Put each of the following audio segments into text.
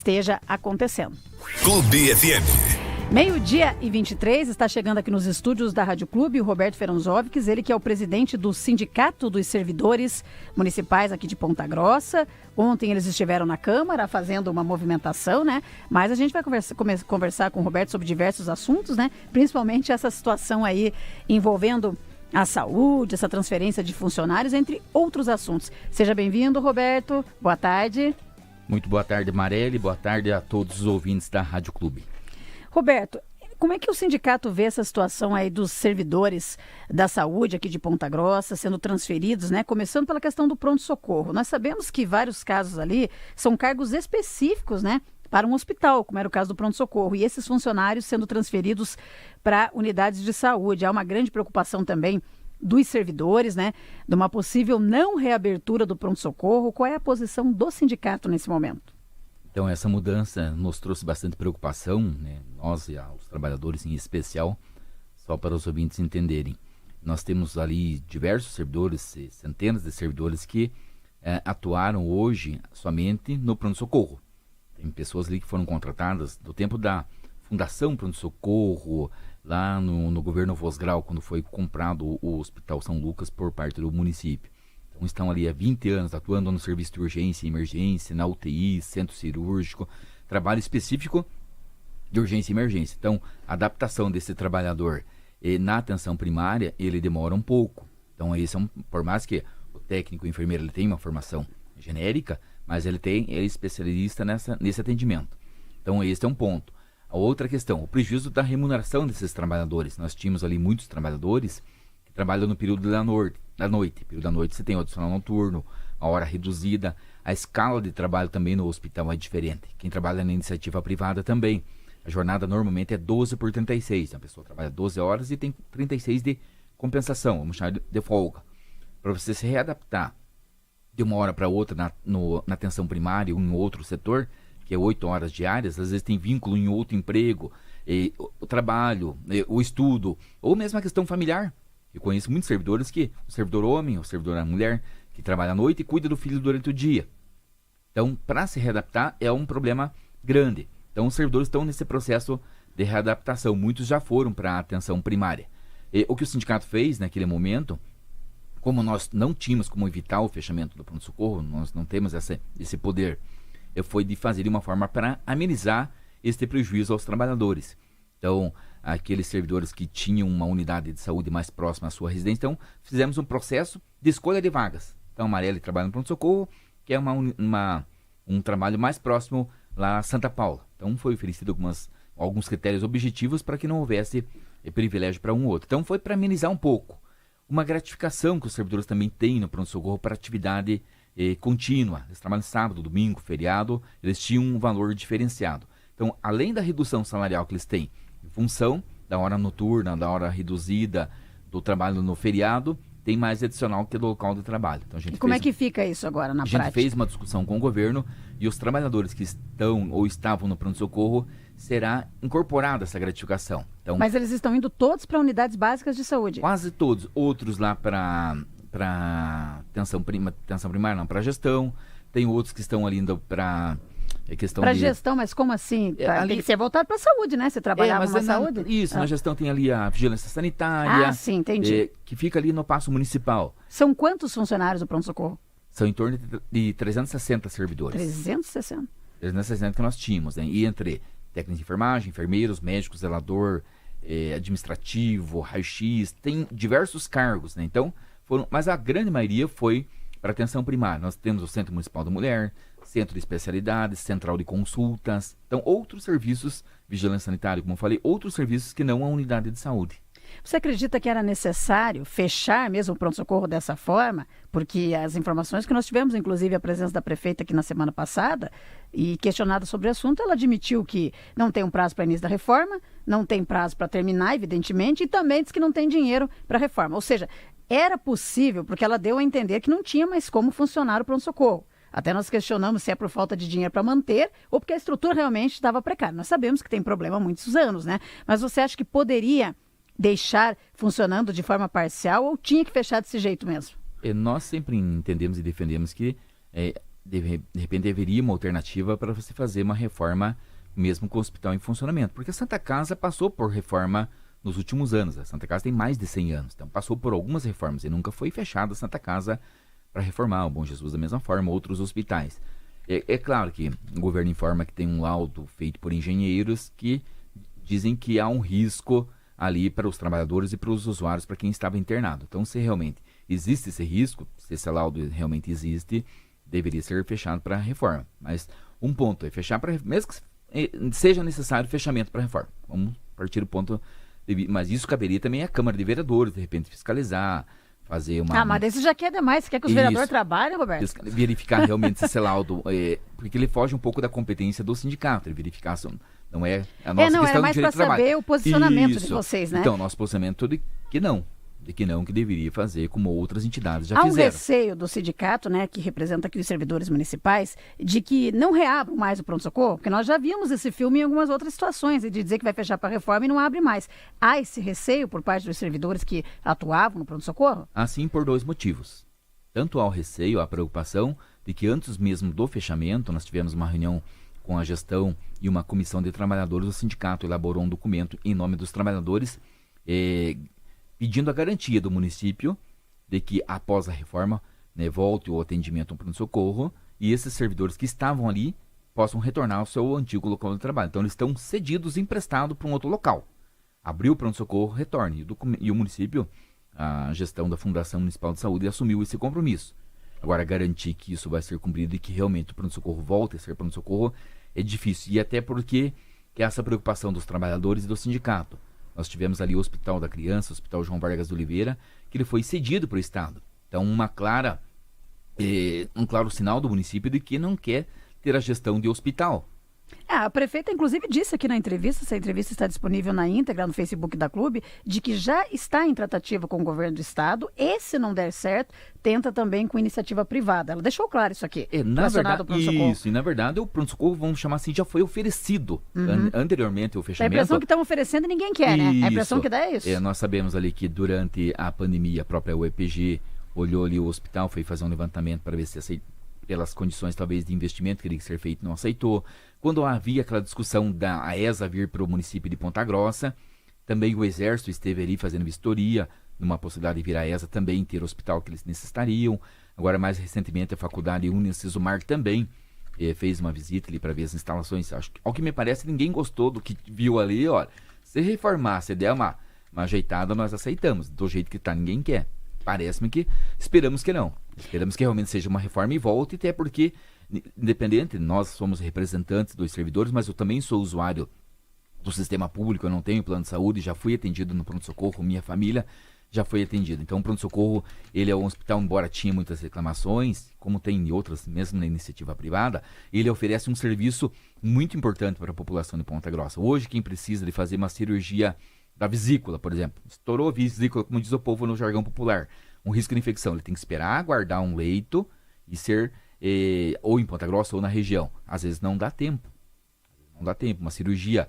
esteja acontecendo. Clube FM. 12h23, está chegando aqui nos estúdios da Rádio Clube o Roberto Feranzovics, ele que é o presidente do Sindicato dos Servidores Municipais aqui de Ponta Grossa. Ontem eles estiveram na Câmara fazendo uma movimentação, né? Mas a gente vai conversar com o Roberto sobre diversos assuntos, né? Principalmente essa situação aí envolvendo a saúde, essa transferência de funcionários, entre outros assuntos. Seja bem-vindo, Roberto. Boa tarde. Muito boa tarde, Mareli. Boa tarde a todos os ouvintes da Rádio Clube. Roberto, como é que o sindicato vê essa situação aí dos servidores da saúde aqui de Ponta Grossa sendo transferidos, né? Começando pela questão do pronto-socorro. Nós sabemos que vários casos ali são cargos específicos, né? Para um hospital, como era o caso do pronto-socorro. E esses funcionários sendo transferidos para unidades de saúde. Há uma grande preocupação também dos servidores, né? De uma possível não reabertura do pronto-socorro. Qual é a posição do sindicato nesse momento? Então, essa mudança nos trouxe bastante preocupação, né? Nós e os trabalhadores em especial, só para os ouvintes entenderem. Nós temos ali diversos servidores, centenas de servidores que atuaram hoje somente no pronto-socorro. Tem pessoas ali que foram contratadas do tempo da Fundação Pronto-Socorro, lá no governo Vosgrau, quando foi comprado o Hospital São Lucas por parte do município. Então estão ali há 20 anos atuando no serviço de urgência e emergência, na UTI, centro cirúrgico, trabalho específico de urgência e emergência. Então, a adaptação desse trabalhador na atenção primária, ele demora um pouco. Então, por mais que o técnico, o enfermeiro, ele tem uma formação genérica, mas ele é especialista nesse atendimento. Então, esse é um ponto. A outra questão, o prejuízo da remuneração desses trabalhadores. Nós tínhamos ali muitos trabalhadores que trabalham no período da noite. Período da noite você tem o adicional noturno, a hora reduzida. A escala de trabalho também no hospital é diferente. Quem trabalha na iniciativa privada também. A jornada normalmente é 12 por 36. A pessoa trabalha 12 horas e tem 36 de compensação, vamos chamar de folga. Para você se readaptar de uma hora para outra na atenção primária ou em outro setor, que é 8 horas diárias, às vezes tem vínculo em outro emprego, o trabalho, o estudo, ou mesmo a questão familiar. Eu conheço muitos servidores o servidor homem, o servidor mulher, que trabalha à noite e cuida do filho durante o dia. Então, para se readaptar é um problema grande. Então, os servidores estão nesse processo de readaptação. Muitos já foram para a atenção primária. O que o sindicato fez naquele momento, como nós não tínhamos como evitar o fechamento do pronto-socorro, nós não temos esse poder, foi de fazer de uma forma para amenizar este prejuízo aos trabalhadores. Então, aqueles servidores que tinham uma unidade de saúde mais próxima à sua residência, então fizemos um processo de escolha de vagas. Então, a Marielle trabalha no pronto-socorro, que é um trabalho mais próximo lá a Santa Paula. Então, foi oferecido alguns critérios objetivos para que não houvesse privilégio para um ou outro. Então, foi para amenizar um pouco. Uma gratificação que os servidores também têm no pronto-socorro para atividade contínua. Eles trabalham sábado, domingo, feriado, eles tinham um valor diferenciado. Então, além da redução salarial que eles têm, em função da hora noturna, da hora reduzida, do trabalho no feriado, tem mais adicional que do local de trabalho. Então, como é que fica isso agora na prática? A gente fez uma discussão com o governo e os trabalhadores que estão ou estavam no pronto-socorro será incorporada essa gratificação. Então, mas eles estão indo todos para unidades básicas de saúde? Quase todos. Outros lá para atenção primária, não, para gestão. Tem outros que estão ali indo para gestão, mas como assim? Tem que ser voltado para a saúde, né? Você trabalhava na saúde? Isso, na gestão tem ali a vigilância sanitária. Ah, sim, entendi. Que fica ali no Paço Municipal. São quantos funcionários do pronto-socorro? São em torno de 360 servidores. 360? 360 que nós tínhamos, né? E entre técnicos de enfermagem, enfermeiros, médicos, zelador, administrativo, raio-x, tem diversos cargos, né? Então, mas a grande maioria foi para atenção primária. Nós temos o Centro Municipal da Mulher, Centro de Especialidades, Central de Consultas. Então, outros serviços, vigilância sanitária, como eu falei, outros serviços que não a unidade de saúde. Você acredita que era necessário fechar mesmo o pronto-socorro dessa forma? Porque as informações que nós tivemos, inclusive a presença da prefeita aqui na semana passada, e questionada sobre o assunto, ela admitiu que não tem um prazo para início da reforma, não tem prazo para terminar, evidentemente, e também diz que não tem dinheiro para a reforma. Ou seja, era possível, porque ela deu a entender que não tinha mais como funcionar o pronto-socorro. Até nós questionamos se é por falta de dinheiro para manter ou porque a estrutura realmente estava precária. Nós sabemos que tem problema há muitos anos, né? Mas você acha que poderia deixar funcionando de forma parcial ou tinha que fechar desse jeito mesmo? Nós sempre entendemos e defendemos que de repente deveria uma alternativa para você fazer uma reforma mesmo com o hospital em funcionamento, porque a Santa Casa passou por reforma nos últimos anos. A Santa Casa tem mais de 100 anos, então passou por algumas reformas e nunca foi fechada a Santa Casa para reformar. O Bom Jesus da mesma forma, outros hospitais. É claro que o governo informa que tem um laudo feito por engenheiros que dizem que há um risco ali para os trabalhadores e para os usuários, para quem estava internado. Então, se realmente existe esse risco, se esse laudo realmente existe, deveria ser fechado para reforma. Mas um ponto é fechar para, mesmo que seja necessário fechamento para reforma. Vamos partir do ponto, mas isso caberia também à Câmara de Vereadores, de repente fiscalizar, fazer uma... mas esse já quer demais. Você quer que os vereadores trabalhem, Roberto? Verificar realmente se esse laudo, porque ele foge um pouco da competência do sindicato, ele verificar se não é a nossa questão é mais para saber o posicionamento de vocês, né? Então, nosso posicionamento é que deveria fazer como outras entidades já fizeram. Há um receio do sindicato, né, que representa aqui os servidores municipais, de que não reabram mais o pronto-socorro, porque nós já vimos esse filme em algumas outras situações, de dizer que vai fechar para a reforma e não abre mais. Há esse receio por parte dos servidores que atuavam no pronto-socorro? Assim, por 2 motivos. Tanto há o receio, a preocupação de que antes mesmo do fechamento, nós tivemos uma reunião com a gestão e uma comissão de trabalhadores do sindicato elaborou um documento em nome dos trabalhadores, pedindo a garantia do município de que após a reforma, né, volte o atendimento ao pronto-socorro e esses servidores que estavam ali possam retornar ao seu antigo local de trabalho. Então eles estão cedidos, emprestados para um outro local. Abriu o pronto-socorro, retorne. E o município, a gestão da Fundação Municipal de Saúde, assumiu esse compromisso. Agora, garantir que isso vai ser cumprido e que realmente o pronto-socorro volte a ser pronto-socorro é difícil. E até porque que essa preocupação dos trabalhadores e do sindicato. Nós tivemos ali o Hospital da Criança, o Hospital João Vargas de Oliveira, que ele foi cedido para o Estado. Então, um claro sinal do município de que não quer ter a gestão de hospital. A prefeita, inclusive, disse aqui na entrevista, essa entrevista está disponível na íntegra no Facebook da Clube, de que já está em tratativa com o governo do estado e, se não der certo, tenta também com iniciativa privada. Ela deixou claro isso aqui. Na verdade, o pronto-socorro, vamos chamar assim, já foi oferecido anteriormente o fechamento. A impressão que estão oferecendo ninguém quer, né? A impressão que dá é isso. Nós sabemos ali que durante a pandemia, a própria UEPG olhou ali o hospital, foi fazer um levantamento para ver se pelas condições talvez de investimento que teria que ser feito, não aceitou. Quando havia aquela discussão da AESA vir para o município de Ponta Grossa, também o Exército esteve ali fazendo vistoria, numa possibilidade de vir a AESA também ter o hospital que eles necessitariam. Agora, mais recentemente, a faculdade Unicesumar também fez uma visita ali para ver as instalações. Ao que me parece, ninguém gostou do que viu ali. Olha, se reformar, se der uma ajeitada, nós aceitamos. Do jeito que está, ninguém quer. Parece-me que esperamos que não. Esperamos que realmente seja uma reforma e volte, até porque, independente, nós somos representantes dos servidores, mas eu também sou usuário do sistema público, eu não tenho plano de saúde, já fui atendido no pronto-socorro, minha família já foi atendida. Então, o pronto-socorro, ele é um hospital, embora tinha muitas reclamações, como tem outras, mesmo na iniciativa privada, ele oferece um serviço muito importante para a população de Ponta Grossa. Hoje, quem precisa de fazer uma cirurgia da vesícula, por exemplo, estourou a vesícula, como diz o povo no jargão popular, um risco de infecção, ele tem que esperar, aguardar um leito e ser ou em Ponta Grossa ou na região. Às vezes não dá tempo. Uma cirurgia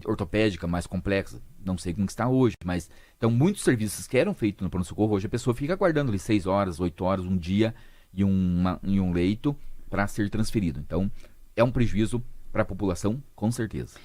ortopédica mais complexa, não sei como está hoje, mas então muitos serviços que eram feitos no pronto-socorro, hoje a pessoa fica aguardando ali 6 horas, 8 horas, um dia em um leito para ser transferido. Então é um prejuízo para a população, com certeza.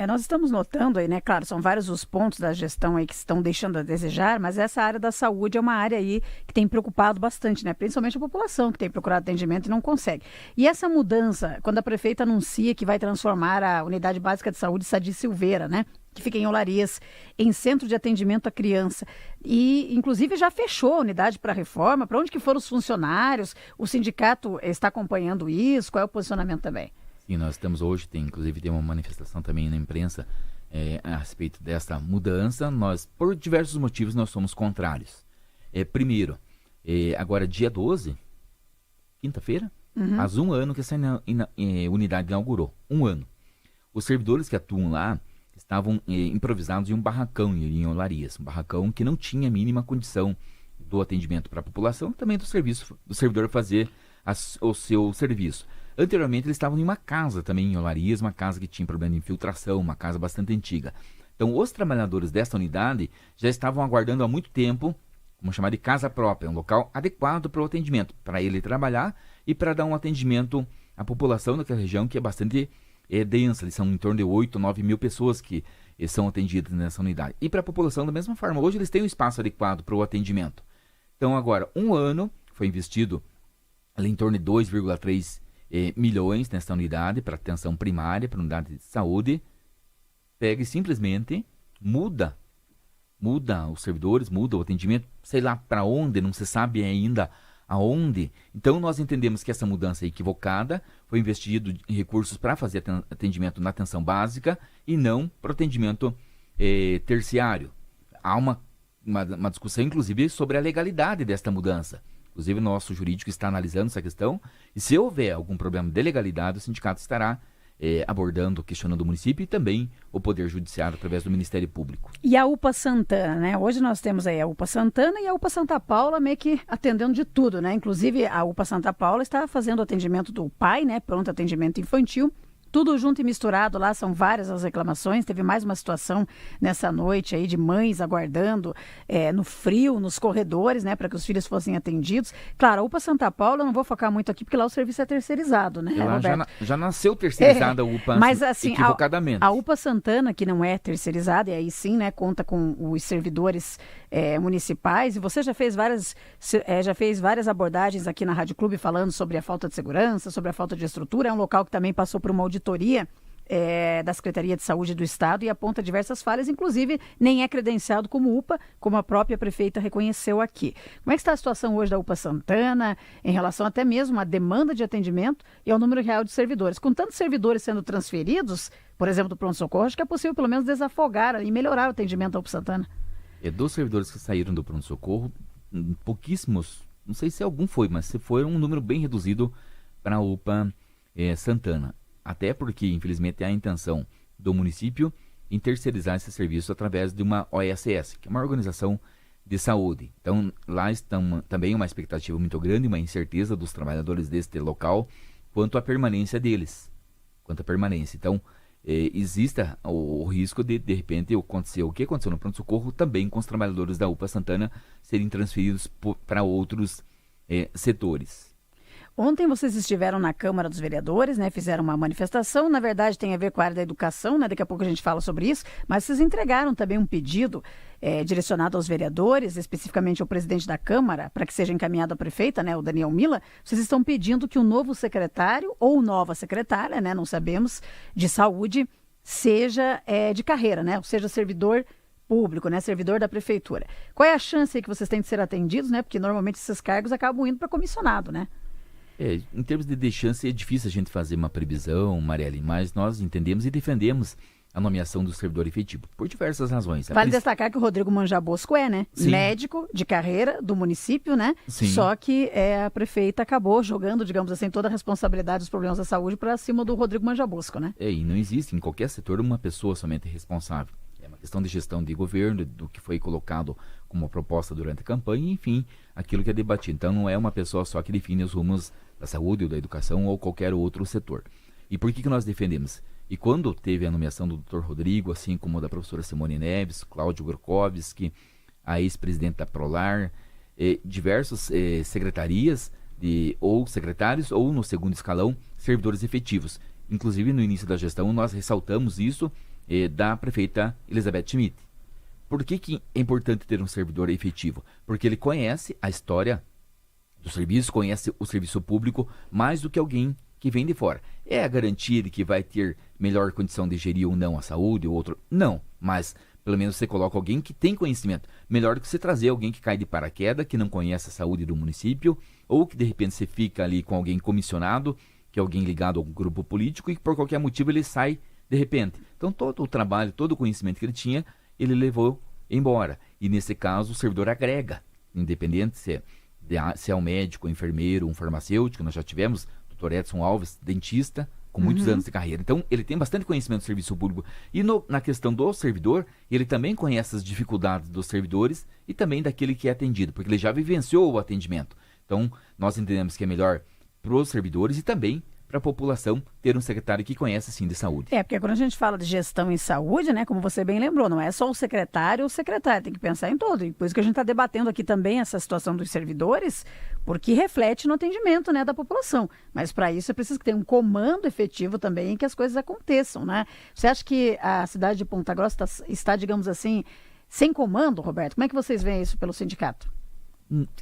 Nós estamos notando aí, né? Claro, são vários os pontos da gestão aí que estão deixando a desejar, mas essa área da saúde é uma área aí que tem preocupado bastante, né? Principalmente a população que tem procurado atendimento e não consegue. E essa mudança, quando a prefeita anuncia que vai transformar a Unidade Básica de Saúde Sadi Silveira, né? Que fica em Olarias, em centro de atendimento à criança. E, inclusive, já fechou a unidade para a reforma. Para onde que foram os funcionários? O sindicato está acompanhando isso? Qual é o posicionamento também? Sim, nós estamos hoje, inclusive tem uma manifestação também na imprensa a respeito dessa mudança. Nós, por diversos motivos, nós somos contrários. Primeiro, agora dia 12, quinta-feira, faz um ano que essa unidade inaugurou. Um ano. Os servidores que atuam lá estavam improvisados em um barracão em Olarias. Um barracão que não tinha a mínima condição do atendimento para a população, também do servidor fazer o seu serviço. Anteriormente, eles estavam em uma casa também em Olarias, uma casa que tinha problema de infiltração, uma casa bastante antiga. Então, os trabalhadores dessa unidade já estavam aguardando há muito tempo vamos chamar de casa própria, um local adequado para o atendimento, para ele trabalhar e para dar um atendimento à população daquela região que é bastante densa. Eles são em torno de 8, 9 mil pessoas que são atendidas nessa unidade. E para a população da mesma forma. Hoje eles têm um espaço adequado para o atendimento. Então agora, um ano foi investido ali em torno de 2,3 milhões nessa unidade para atenção primária, para unidade de saúde. Pega e simplesmente muda os servidores, muda o atendimento, sei lá para onde, não se sabe ainda aonde. Então nós entendemos que essa mudança é equivocada, foi investido em recursos para fazer atendimento na atenção básica e não para o atendimento terciário. Há uma discussão, inclusive, sobre a legalidade desta mudança. Inclusive, o nosso jurídico está analisando essa questão e se houver algum problema de legalidade, o sindicato estará abordando, questionando o município e também o Poder Judiciário através do Ministério Público. E a UPA Santana, né? Hoje nós temos aí a UPA Santana e a UPA Santa Paula meio que atendendo de tudo, né? Inclusive a UPA Santa Paula está fazendo atendimento do pai, né? Pronto atendimento infantil. Tudo junto e misturado lá, são várias as reclamações. Teve mais uma situação nessa noite aí de mães aguardando no frio, nos corredores, né, para que os filhos fossem atendidos. Claro, a UPA Santa Paula, eu não vou focar muito aqui, porque lá o serviço é terceirizado, né, Roberto? Já nasceu terceirizada a UPA, mas, assim, equivocadamente. A UPA Santana, que não é terceirizada, e aí sim, né, conta com os servidores municipais, e você já fez várias abordagens aqui na Rádio Clube falando sobre a falta de segurança, sobre a falta de estrutura. É um local que também passou por uma auditoria da Secretaria de Saúde do Estado e aponta diversas falhas, inclusive nem é credenciado como UPA, como a própria prefeita reconheceu aqui. Como é que está a situação hoje da UPA Santana, em relação até mesmo à demanda de atendimento e ao número real de servidores? Com tantos servidores sendo transferidos, por exemplo, do pronto-socorro, acho que é possível pelo menos desafogar e melhorar o atendimento da UPA Santana. Dos servidores que saíram do pronto-socorro, pouquíssimos, não sei se algum foi, mas se foi um número bem reduzido para a UPA Santana. Até porque, infelizmente, há a intenção do município em terceirizar esse serviço através de uma OSS, que é uma organização de saúde. Então, lá está também uma expectativa muito grande, uma incerteza dos trabalhadores deste local quanto à permanência deles. Então, existe o risco de repente, acontecer o que aconteceu no pronto-socorro também com os trabalhadores da UPA Santana serem transferidos para outros setores. Ontem vocês estiveram na Câmara dos Vereadores, né? Fizeram uma manifestação, na verdade tem a ver com a área da educação, né? Daqui a pouco a gente fala sobre isso, mas vocês entregaram também um pedido direcionado aos vereadores, especificamente ao presidente da Câmara, para que seja encaminhado à prefeita, né? O Daniel Mila. Vocês estão pedindo que o novo secretário ou nova secretária, né? Não sabemos, de saúde, seja de carreira, né? Ou seja, servidor público, né? Servidor da prefeitura. Qual é a chance aí que vocês têm de ser atendidos, né? Porque normalmente esses cargos acabam indo para comissionado, né? Em termos de chance, é difícil a gente fazer uma previsão, Marielle, mas nós entendemos e defendemos a nomeação do servidor efetivo, por diversas razões. Vale destacar que o Rodrigo Manjabosco né? Sim. Médico de carreira do município, né? Sim. Só que a prefeita acabou jogando, digamos assim, toda a responsabilidade dos problemas da saúde para cima do Rodrigo Manjabosco, né? E não existe em qualquer setor uma pessoa somente responsável. É uma questão de gestão de governo, do que foi colocado como proposta durante a campanha, enfim, aquilo que é debatido. Então não é uma pessoa só que define os rumos da saúde ou da educação ou qualquer outro setor. E por que nós defendemos? E quando teve a nomeação do Dr. Rodrigo, assim como da professora Simone Neves, Cláudio Gorkovski, a ex-presidente da Prolar, diversas secretarias ou secretários ou no segundo escalão, servidores efetivos. Inclusive no início da gestão nós ressaltamos isso da prefeita Elizabeth Schmidt. Por que é importante ter um servidor efetivo? Porque ele conhece a história do serviço, conhece o serviço público mais do que alguém que vem de fora. É a garantia de que vai ter melhor condição de gerir ou não a saúde ou outro? Não, mas pelo menos você coloca alguém que tem conhecimento. Melhor do que você trazer alguém que cai de paraquedas, que não conhece a saúde do município, ou que de repente você fica ali com alguém comissionado, que é alguém ligado a algum grupo político e que por qualquer motivo ele sai de repente. Então todo o trabalho, todo o conhecimento que ele tinha, ele levou embora. E nesse caso o servidor agrega, independente se é um médico, um enfermeiro, um farmacêutico. Nós já tivemos o Dr. Edson Alves, dentista, com muitos anos de carreira. Então, ele tem bastante conhecimento do serviço público. E na questão do servidor, ele também conhece as dificuldades dos servidores e também daquele que é atendido, porque ele já vivenciou o atendimento. Então, nós entendemos que é melhor para os servidores e também para a população ter um secretário que conhece, sim, de saúde. Porque quando a gente fala de gestão em saúde, né, como você bem lembrou, não é só o secretário ou secretária, tem que pensar em todo. E por isso que a gente está debatendo aqui também essa situação dos servidores, porque reflete no atendimento, né, da população. Mas para isso é preciso que tenha um comando efetivo também e que as coisas aconteçam, né? Você acha que a cidade de Ponta Grossa está, digamos assim, sem comando, Roberto? Como é que vocês veem isso pelo sindicato?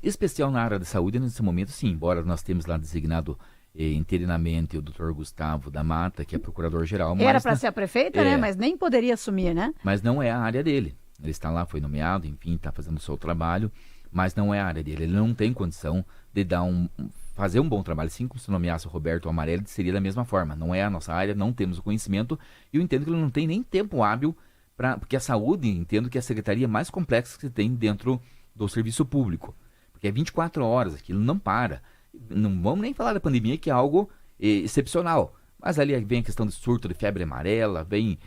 Especial na área da saúde, nesse momento, sim. Embora nós temos lá designado interinamente o Dr. Gustavo da Mata, que é procurador-geral. Era para ser a prefeita, né? Mas nem poderia assumir, né? Mas não é a área dele. Ele está lá, foi nomeado, enfim, está fazendo o seu trabalho, mas não é a área dele. Ele não tem condição de fazer um bom trabalho. Assim como se nomeasse o Roberto Amarelli, seria da mesma forma. Não é a nossa área, não temos o conhecimento, e eu entendo que ele não tem nem tempo hábil porque a saúde, entendo que é a secretaria mais complexa que se tem dentro do serviço público. Porque é 24 horas, aquilo não para. Não vamos nem falar da pandemia, que é algo excepcional. Mas ali vem a questão do surto de febre amarela, vem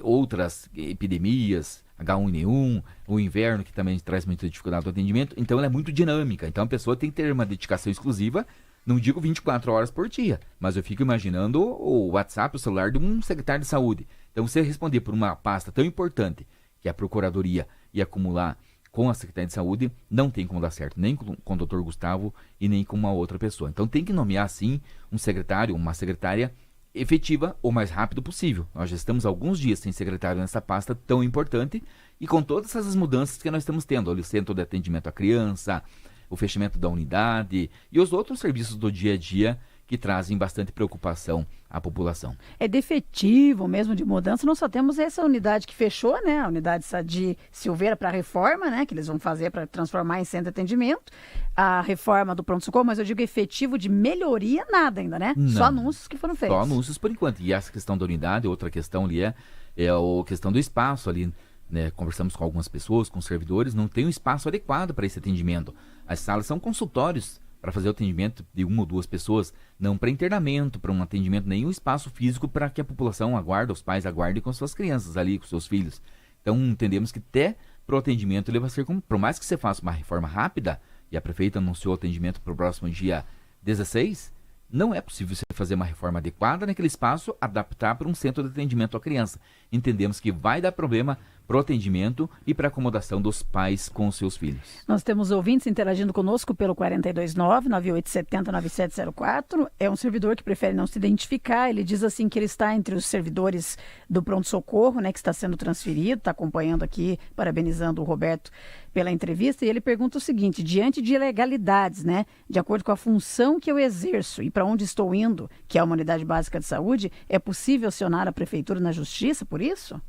outras epidemias, H1N1, o inverno, que também traz muita dificuldade do atendimento. Então ela é muito dinâmica. Então a pessoa tem que ter uma dedicação exclusiva, não digo 24 horas por dia, mas eu fico imaginando o WhatsApp, o celular de um secretário de saúde. Então você responder por uma pasta tão importante, que é a Procuradoria, e acumular com a Secretaria de Saúde, não tem como dar certo, nem com o Dr. Gustavo e nem com uma outra pessoa. Então tem que nomear, sim, um secretário, uma secretária efetiva o mais rápido possível. Nós já estamos há alguns dias sem secretário nessa pasta tão importante e com todas essas mudanças que nós estamos tendo, o centro de atendimento à criança, o fechamento da unidade e os outros serviços do dia a dia que trazem bastante preocupação à população. É defetivo mesmo de mudança, nós só temos essa unidade que fechou, né? A unidade Sadi Silveira para a reforma, né? Que eles vão fazer para transformar em centro de atendimento. A reforma do pronto-socorro, mas eu digo efetivo de melhoria, nada ainda, né? Não, só anúncios que foram feitos. Só anúncios por enquanto. E essa questão da unidade, outra questão ali é a questão do espaço ali, né? Conversamos com algumas pessoas, com servidores, não tem um espaço adequado para esse atendimento. As salas são consultórios para fazer o atendimento de uma ou duas pessoas, não para internamento, para um atendimento, nem um espaço físico para que a população aguarde, os pais aguardem com suas crianças ali, com seus filhos. Então entendemos que até para o atendimento ele vai ser, por mais que você faça uma reforma rápida, e a prefeita anunciou o atendimento para o próximo dia 16, não é possível você fazer uma reforma adequada naquele espaço, adaptar para um centro de atendimento à criança. Entendemos que vai dar problema para o atendimento e para a acomodação dos pais com os seus filhos. Nós temos ouvintes interagindo conosco pelo 429-9870-9704. É um servidor que prefere não se identificar. Ele diz assim que ele está entre os servidores do pronto-socorro, né, que está sendo transferido, está acompanhando aqui, parabenizando o Roberto pela entrevista. E ele pergunta o seguinte: diante de ilegalidades, né, de acordo com a função que eu exerço e para onde estou indo, que é a unidade básica de saúde, é possível acionar a prefeitura na justiça por isso?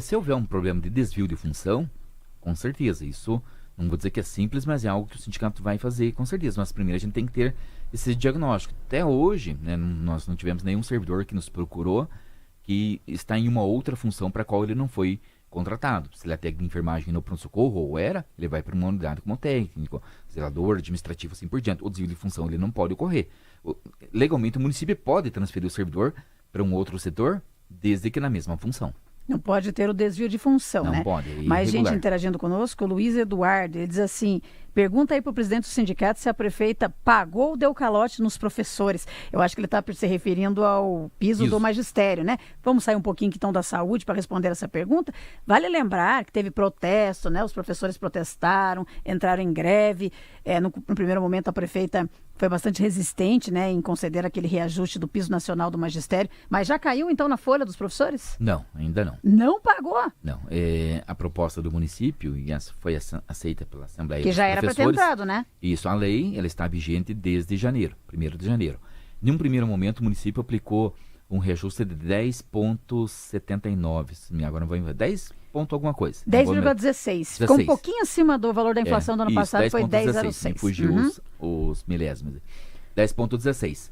Se houver um problema de desvio de função, com certeza, isso não vou dizer que é simples, mas é algo que o sindicato vai fazer, com certeza. Mas primeiro a gente tem que ter esse diagnóstico. Até hoje, né, nós não tivemos nenhum servidor que nos procurou que está em uma outra função para a qual ele não foi contratado. Se ele é técnico de enfermagem no pronto-socorro, ou ele vai para uma unidade como técnico, zelador, administrativo, assim por diante. O desvio de função ele não pode ocorrer. Legalmente, o município pode transferir o servidor para um outro setor, desde que na mesma função. Não pode ter o desvio de função, não, né? Não pode, é Mais irregular. gente interagindo conosco, o Luiz Eduardo, ele diz assim: pergunta aí para o presidente do sindicato se a prefeita pagou ou deu calote nos professores. Eu acho que ele está se referindo ao piso do magistério, né? Vamos sair um pouquinho então da saúde para responder essa pergunta. Vale lembrar que teve protesto, né? Os professores protestaram, entraram em greve. No primeiro momento a prefeita foi bastante resistente, né, em conceder aquele reajuste do piso nacional do magistério. Mas já caiu então na folha dos professores? Não, ainda não. Não pagou? Não. A proposta do município e foi aceita pela Assembleia que já era para ter entrado, né? Isso, a lei ela está vigente desde janeiro, 1º de janeiro. Em um primeiro momento, o município aplicou um reajuste de 10,79, agora não vou lembrar, 10 ponto alguma coisa. 10,16. Ficou um pouquinho acima do valor da inflação do ano passado, foi 10,06. Fugiu os milésimos. 10,16.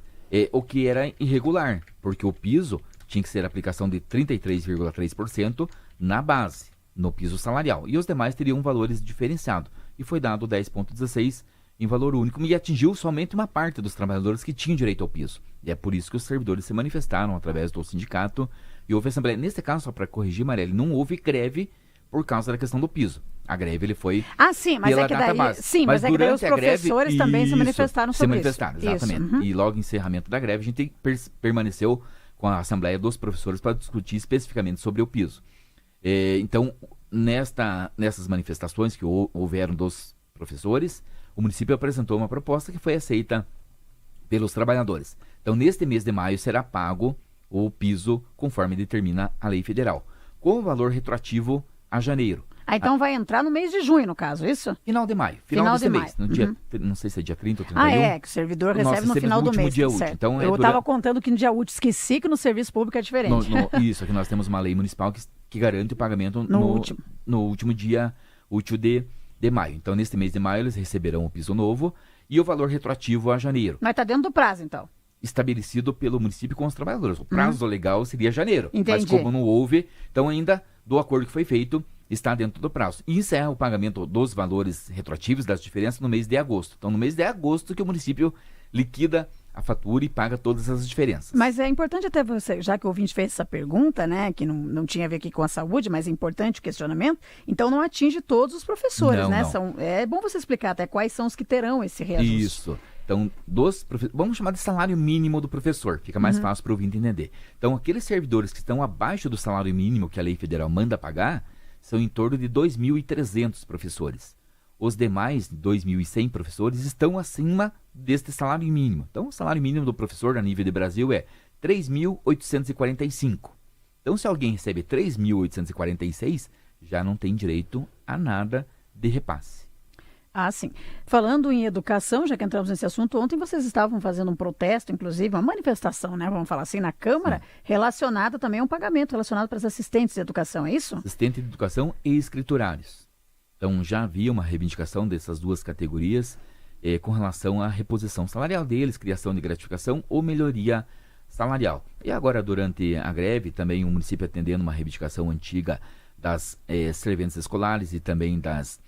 O que era irregular, porque o piso tinha que ser a aplicação de 33,3% na base, no piso salarial. E os demais teriam valores diferenciados. E foi dado 10,16 em valor único e atingiu somente uma parte dos trabalhadores que tinham direito ao piso. E é por isso que os servidores se manifestaram através do sindicato e houve assembleia. Nesse caso, só para corrigir, Marielle, não houve greve por causa da questão do piso. a greve ele foi sim, mas pela é que daí, database. sim, mas é que daí os professores também se manifestaram sobre isso. Exatamente. E logo em encerramento da greve, a gente permaneceu com a Assembleia dos Professores para discutir especificamente sobre o piso. Então, nessas manifestações que houveram dos professores, o município apresentou uma proposta que foi aceita pelos trabalhadores. Então, neste mês de maio será pago o piso conforme determina a lei federal, com o valor retroativo a janeiro. Então vai entrar no mês de junho, no caso, isso? Final de maio. Final desse mês. No dia, não sei se é dia 30 ou 31. Que o servidor recebe no final do mês. Dia útil. Então, eu estava contando que no dia útil, esqueci que no serviço público é diferente. Isso, aqui nós temos uma lei municipal que garante o pagamento no último dia útil de maio. Então, neste mês de maio, eles receberão o piso novo e o valor retroativo a janeiro. Mas está dentro do prazo, então? Estabelecido pelo município com os trabalhadores. O prazo legal seria janeiro. Entendi. Mas como não houve, então ainda do acordo que foi feito, está dentro do prazo. E encerra o pagamento dos valores retroativos das diferenças no mês de agosto. Então, no mês de agosto que o município liquida a fatura e paga todas as diferenças. Mas é importante até você, já que o ouvinte fez essa pergunta, né, que não tinha a ver aqui com a saúde, mas é importante o questionamento, então não atinge todos os professores, né? É bom você explicar até quais são os que terão esse reajuste. Isso. Então, vamos chamar de salário mínimo do professor, fica mais fácil para o ouvinte entender. Então, aqueles servidores que estão abaixo do salário mínimo que a lei federal manda pagar, são em torno de 2.300 professores. Os demais 2.100 professores estão acima deste salário mínimo. Então, o salário mínimo do professor a nível de Brasil é 3.845. Então, se alguém recebe 3.846, já não tem direito a nada de repasse. Sim. Falando em educação, já que entramos nesse assunto, ontem vocês estavam fazendo um protesto, inclusive, uma manifestação, né? Vamos falar assim, na Câmara, relacionada também a um pagamento relacionado para os assistentes de educação, é isso? Assistente de educação e escriturários. Então, já havia uma reivindicação dessas duas categorias com relação à reposição salarial deles, criação de gratificação ou melhoria salarial. E agora, durante a greve, também o município atendendo uma reivindicação antiga das serventes escolares e também das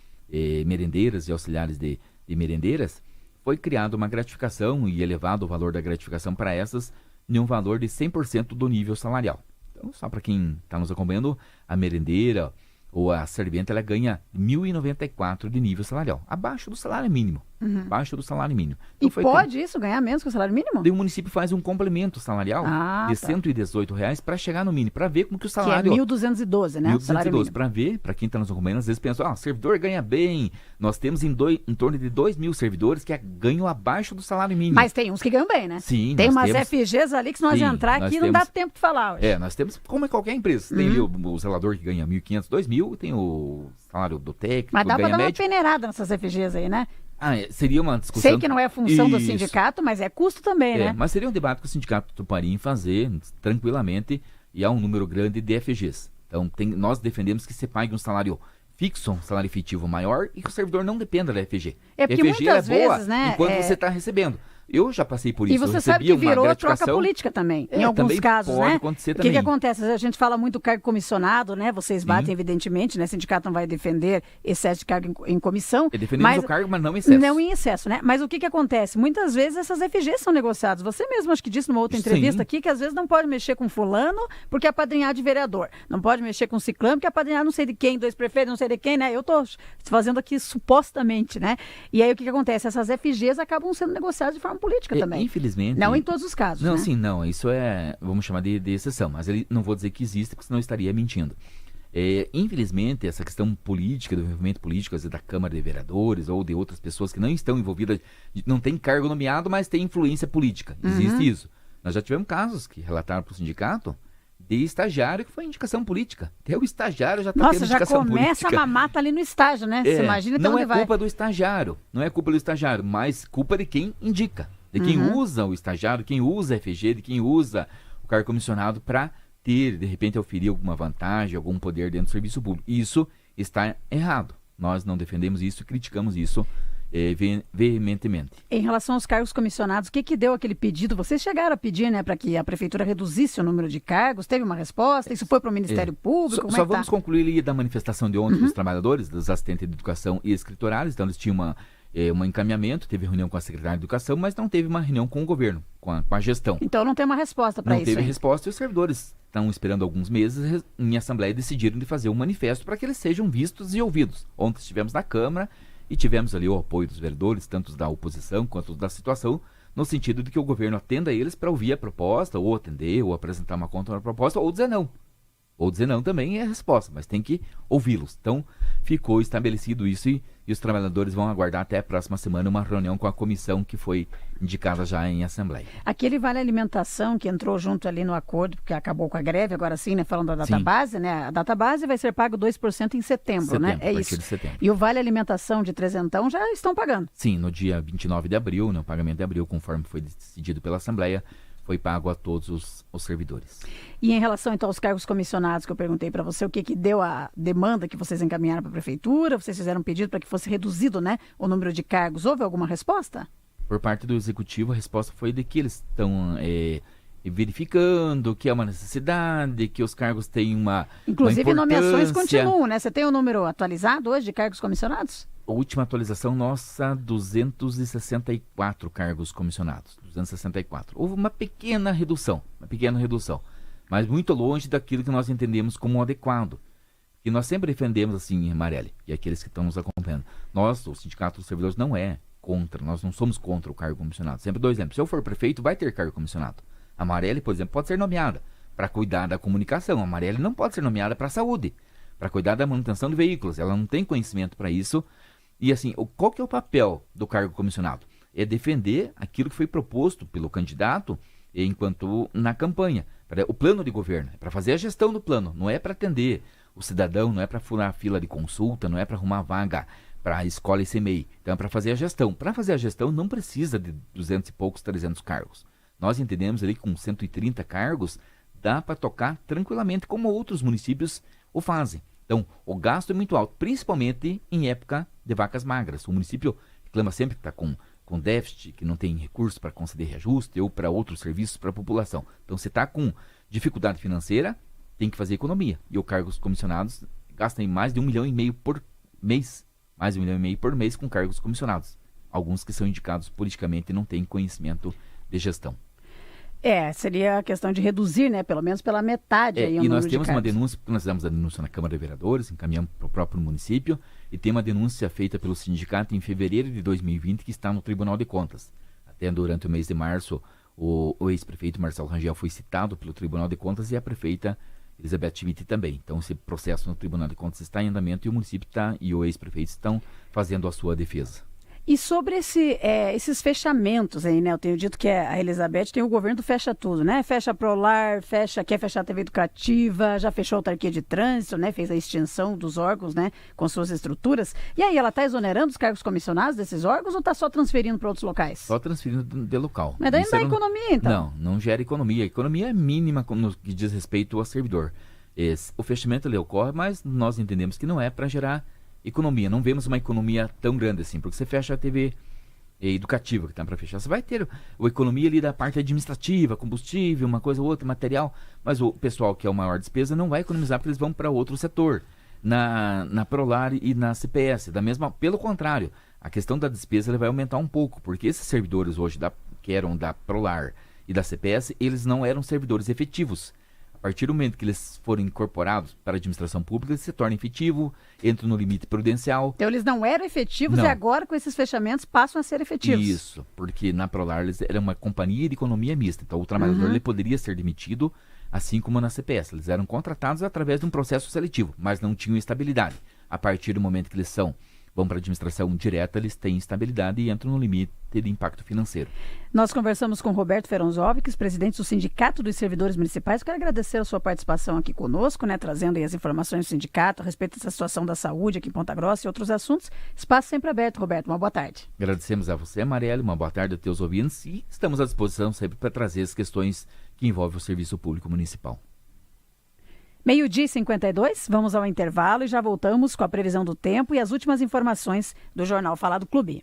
merendeiras e auxiliares de merendeiras, foi criada uma gratificação e elevado o valor da gratificação para essas em um valor de 100% do nível salarial. Então, só para quem está nos acompanhando, a merendeira ou a servente, ela ganha 1.094 de nível salarial, abaixo do salário mínimo. Abaixo do salário mínimo. Então, pode isso ganhar menos que o salário mínimo? Daí o município faz um complemento salarial de R$118 para chegar no mínimo, para ver como que o salário... Que é 1.212, né? 1.212, para ver, para quem está nos acompanhando, às vezes pensa, o servidor ganha bem, nós temos em torno de 2.000 servidores que ganham abaixo do salário mínimo. Mas tem uns que ganham bem, né? Sim. Tem umas FGs ali que se nós entrar aqui não dá tempo de falar hoje. Nós temos, como é qualquer empresa, tem ali o zelador que ganha 1.500, 2.000, tem o salário do técnico, mas dá para dar médio. Uma peneirada nessas FGs aí, né? Seria uma discussão... Sei que não é função do sindicato, mas é custo também, né? Mas seria um debate que o sindicato toparia em fazer tranquilamente, e há um número grande de FGs. Então, nós defendemos que se pague um salário fixo, um salário efetivo maior, e que o servidor não dependa da FG. Porque FG muitas boa vezes, né, enquanto você está recebendo. Eu já passei por isso. E você sabe que virou troca política também, em alguns casos, né? O que acontece? A gente fala muito cargo comissionado, né? Vocês batem, evidentemente, né? O sindicato não vai defender excesso de cargo em comissão. Defendemos o cargo, mas não em excesso. Não em excesso, né? Mas o que acontece? Muitas vezes essas FGs são negociadas. Você mesmo, acho que disse numa outra entrevista aqui, que às vezes não pode mexer com fulano porque é apadrinhar de vereador. Não pode mexer com ciclano porque é apadrinhar não sei de quem, dois prefeitos, não sei de quem, né? Eu estou fazendo aqui supostamente, né? E aí o que acontece? Essas FGs acabam sendo negociadas de forma política também. Infelizmente. Não em todos os casos. Não, né? sim, não. Isso vamos chamar de exceção, mas ele não vou dizer que existe, porque senão eu estaria mentindo. Infelizmente, essa questão política, do envolvimento político, às vezes, da Câmara de Vereadores ou de outras pessoas que não estão envolvidas, não tem cargo nomeado, mas tem influência política. Existe isso. Nós já tivemos casos que relataram para o sindicato de estagiário que foi indicação política. Até o estagiário já está tendo indicação política. Nossa, já começa a mamata ali no estágio, né? Você imagina não é culpa do estagiário, não é culpa do estagiário, mas culpa de quem indica. De quem usa o estagiário, quem usa a FG, de quem usa o cargo comissionado para ter, de repente, oferir alguma vantagem, algum poder dentro do serviço público. Isso está errado. Nós não defendemos isso, criticamos isso veementemente. Em relação aos cargos comissionados, o que deu aquele pedido? Vocês chegaram a pedir, né, para que a prefeitura reduzisse o número de cargos? Teve uma resposta? Isso foi para o Ministério Público? Só vamos concluir ali da manifestação de ontem dos trabalhadores, dos assistentes de educação e escriturários. Então, eles tinham um encaminhamento, teve reunião com a secretária de Educação, mas não teve uma reunião com o governo, com a gestão. Então não tem uma resposta para isso. Não teve resposta e os servidores estão esperando alguns meses em assembleia decidiram de fazer um manifesto para que eles sejam vistos e ouvidos. Ontem estivemos na Câmara e tivemos ali o apoio dos vereadores, tanto da oposição quanto da situação, no sentido de que o governo atenda eles para ouvir a proposta, ou atender, ou apresentar uma contraproposta, ou dizer não. Ou dizer não também é a resposta, mas tem que ouvi-los. Então, ficou estabelecido isso e os trabalhadores vão aguardar até a próxima semana uma reunião com a comissão que foi indicada já em assembleia. Aquele vale alimentação que entrou junto ali no acordo, porque acabou com a greve, agora sim, né, falando da database, né? A database vai ser pago 2% em setembro, né? É isso. De setembro. E o vale alimentação de trezentão já estão pagando. Sim, no dia 29 de abril, né, o pagamento de abril, conforme foi decidido pela Assembleia, foi pago a todos os servidores. E em relação, então, aos cargos comissionados que eu perguntei para você, o que deu a demanda que vocês encaminharam para a Prefeitura? Vocês fizeram um pedido para que fosse reduzido, né, o número de cargos. Houve alguma resposta? Por parte do Executivo, a resposta foi de que eles estão verificando que é uma necessidade, que os cargos têm uma Inclusive, nomeações continuam, né? Você tem o número atualizado hoje de cargos comissionados? A última atualização nossa, 264 cargos comissionados. 264. Houve uma pequena redução, mas muito longe daquilo que nós entendemos como adequado. E nós sempre defendemos assim, Marielle, e aqueles que estão nos acompanhando. Nós, o Sindicato dos Servidores, não é contra, nós não somos contra o cargo comissionado. Sempre dou exemplo. Se eu for prefeito, vai ter cargo comissionado. A Marielle, por exemplo, pode ser nomeada para cuidar da comunicação. A Marielle não pode ser nomeada para a saúde, para cuidar da manutenção de veículos. Ela não tem conhecimento para isso. E assim, qual que é o papel do cargo comissionado? É defender aquilo que foi proposto pelo candidato enquanto na campanha. O plano de governo, é para fazer a gestão do plano, não é para atender o cidadão, não é para furar a fila de consulta, não é para arrumar vaga para a escola e CMEI. Então é para fazer a gestão. Para fazer a gestão não precisa de 200 e poucos, 300 cargos. Nós entendemos ali que com 130 cargos dá para tocar tranquilamente, como outros municípios o fazem. Então, o gasto é muito alto, principalmente em época de vacas magras. O município reclama sempre que está com déficit, que não tem recursos para conceder reajuste ou para outros serviços para a população. Então, se está com dificuldade financeira, tem que fazer economia. E os cargos comissionados gastam mais de 1,5 milhão por mês. Mais de 1,5 milhão por mês com cargos comissionados. Alguns que são indicados politicamente e não têm conhecimento de gestão. Seria a questão de reduzir, né, pelo menos pela metade. Aí o e número nós temos de uma cargos. denúncia, porque nós fizemos a denúncia na Câmara de Vereadores, encaminhamos para o próprio município, e tem uma denúncia feita pelo sindicato em fevereiro de 2020 que está no Tribunal de Contas. Até durante o mês de março, o ex-prefeito Marcelo Rangel foi citado pelo Tribunal de Contas e a prefeita Elizabeth Schmidt também. Então esse processo no Tribunal de Contas está em andamento e o município e o ex-prefeito estão fazendo a sua defesa. E sobre esses fechamentos aí, né? Eu tenho dito que a Elizabeth tem o governo do fecha tudo, né? Fecha Prolar, quer fechar a TV Educativa, já fechou a autarquia de trânsito, né? Fez a extinção dos órgãos, né? Com suas estruturas. E aí, ela está exonerando os cargos comissionados desses órgãos ou está só transferindo para outros locais? Só transferindo de local. Mas daí não dá economia, então? Não gera economia. A economia é mínima no que diz respeito ao servidor. O fechamento ali ocorre, mas nós entendemos que não é para gerar economia. Não vemos uma economia tão grande assim, porque você fecha a TV educativa que está para fechar. Você vai ter a economia ali da parte administrativa, combustível, uma coisa ou outra, material, mas o pessoal que é o maior despesa não vai economizar porque eles vão para outro setor, na Prolar e na CPS. Pelo contrário, a questão da despesa ele vai aumentar um pouco, porque esses servidores hoje que eram da Prolar e da CPS, eles não eram servidores efetivos. A partir do momento que eles forem incorporados para a administração pública, eles se tornam efetivos, entram no limite prudencial. Então eles não eram efetivos e agora com esses fechamentos passam a ser efetivos. Isso, porque na Prolar eles eram uma companhia de economia mista. Então o trabalhador ele poderia ser demitido, assim como na CPS. Eles eram contratados através de um processo seletivo, mas não tinham estabilidade. A partir do momento que eles vão para a administração direta, eles têm estabilidade e entram no limite de impacto financeiro. Nós conversamos com Roberto Feronzovics, presidente do Sindicato dos Servidores Municipais. Quero agradecer a sua participação aqui conosco, né, trazendo aí as informações do sindicato a respeito dessa situação da saúde aqui em Ponta Grossa e outros assuntos. Espaço sempre aberto, Roberto. Uma boa tarde. Agradecemos a você, Marielle. Uma boa tarde a teus ouvintes e estamos à disposição sempre para trazer as questões que envolvem o serviço público municipal. 12h52, vamos ao intervalo e já voltamos com a previsão do tempo e as últimas informações do Jornal Falado Clube.